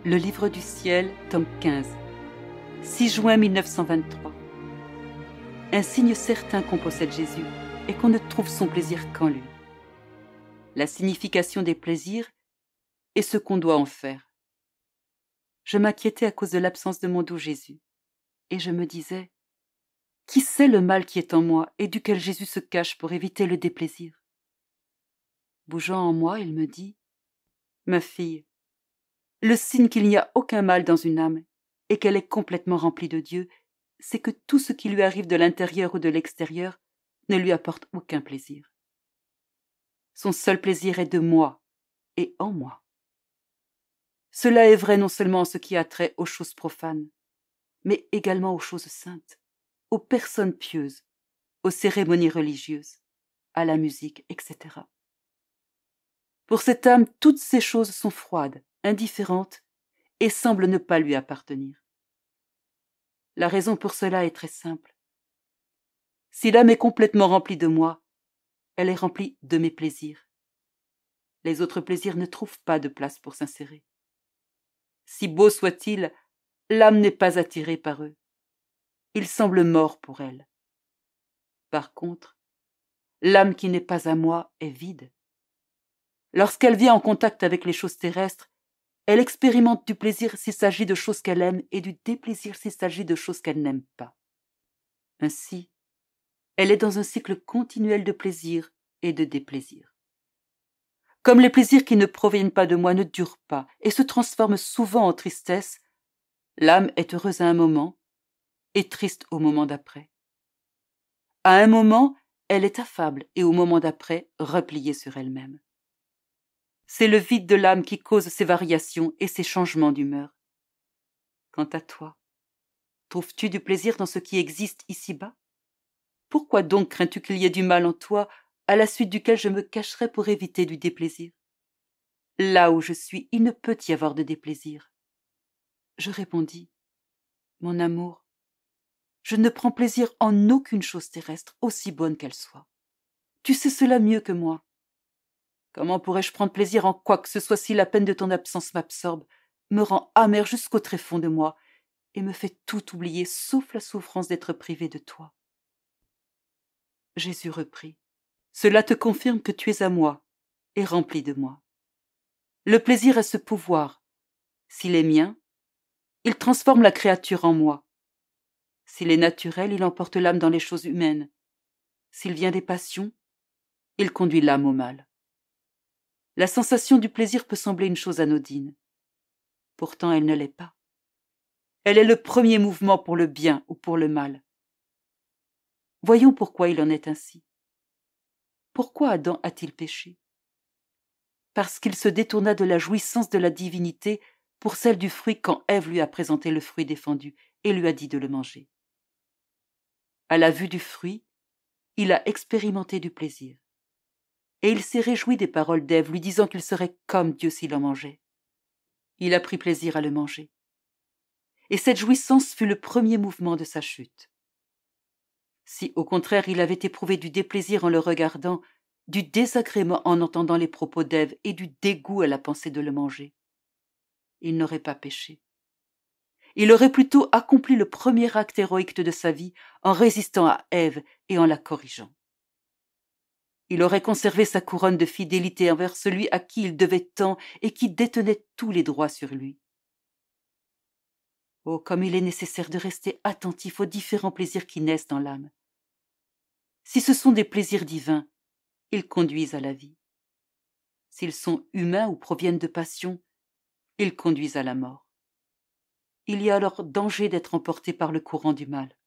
Le livre du ciel, tome 15, 6 juin 1923. Un signe certain qu'on possède Jésus est qu'on ne trouve son plaisir qu'en lui. La signification des plaisirs est ce qu'on doit en faire. Je m'inquiétais à cause de l'absence de mon doux Jésus, et je me disais, qui sait le mal qui est en moi et duquel Jésus se cache pour éviter le déplaisir? Bougeant en moi, il me dit, ma fille, le signe qu'il n'y a aucun mal dans une âme et qu'elle est complètement remplie de Dieu, c'est que tout ce qui lui arrive de l'intérieur ou de l'extérieur ne lui apporte aucun plaisir. Son seul plaisir est de moi et en moi. Cela est vrai non seulement en ce qui a trait aux choses profanes, mais également aux choses saintes, aux personnes pieuses, aux cérémonies religieuses, à la musique, etc. Pour cette âme, toutes ces choses sont froides, indifférentes et semblent ne pas lui appartenir. La raison pour cela est très simple. Si l'âme est complètement remplie de moi, elle est remplie de mes plaisirs. Les autres plaisirs ne trouvent pas de place pour s'insérer. Si beaux soient-ils, l'âme n'est pas attirée par eux. Ils semblent morts pour elle. Par contre, l'âme qui n'est pas à moi est vide. Lorsqu'elle vient en contact avec les choses terrestres, elle expérimente du plaisir s'il s'agit de choses qu'elle aime et du déplaisir s'il s'agit de choses qu'elle n'aime pas. Ainsi, elle est dans un cycle continuel de plaisir et de déplaisir. Comme les plaisirs qui ne proviennent pas de moi ne durent pas et se transforment souvent en tristesse, l'âme est heureuse à un moment et triste au moment d'après. À un moment, elle est affable et au moment d'après, repliée sur elle-même. C'est le vide de l'âme qui cause ces variations et ces changements d'humeur. Quant à toi, trouves-tu du plaisir dans ce qui existe ici-bas? Pourquoi donc crains-tu qu'il y ait du mal en toi, à la suite duquel je me cacherai pour éviter du déplaisir? Là où je suis, il ne peut y avoir de déplaisir. Je répondis, mon amour, je ne prends plaisir en aucune chose terrestre, aussi bonne qu'elle soit. Tu sais cela mieux que moi. Comment pourrais-je prendre plaisir en quoi que ce soit si la peine de ton absence m'absorbe, me rend amère jusqu'au tréfonds de moi et me fait tout oublier sauf la souffrance d'être privé de toi? Jésus reprit, cela te confirme que tu es à moi et rempli de moi. Le plaisir a ce pouvoir. S'il est mien, il transforme la créature en moi. S'il est naturel, il emporte l'âme dans les choses humaines. S'il vient des passions, il conduit l'âme au mal. La sensation du plaisir peut sembler une chose anodine. Pourtant, elle ne l'est pas. Elle est le premier mouvement pour le bien ou pour le mal. Voyons pourquoi il en est ainsi. Pourquoi Adam a-t-il péché? Parce qu'il se détourna de la jouissance de la divinité pour celle du fruit quand Ève lui a présenté le fruit défendu et lui a dit de le manger. À la vue du fruit, il a expérimenté du plaisir. Et il s'est réjoui des paroles d'Ève, lui disant qu'il serait comme Dieu s'il en mangeait. Il a pris plaisir à le manger. Et cette jouissance fut le premier mouvement de sa chute. Si, au contraire, il avait éprouvé du déplaisir en le regardant, du désagrément en entendant les propos d'Ève et du dégoût à la pensée de le manger, il n'aurait pas péché. Il aurait plutôt accompli le premier acte héroïque de sa vie en résistant à Ève et en la corrigeant. Il aurait conservé sa couronne de fidélité envers celui à qui il devait tant et qui détenait tous les droits sur lui. Oh, comme il est nécessaire de rester attentif aux différents plaisirs qui naissent dans l'âme. Si ce sont des plaisirs divins, ils conduisent à la vie. S'ils sont humains ou proviennent de passions, ils conduisent à la mort. Il y a alors danger d'être emporté par le courant du mal.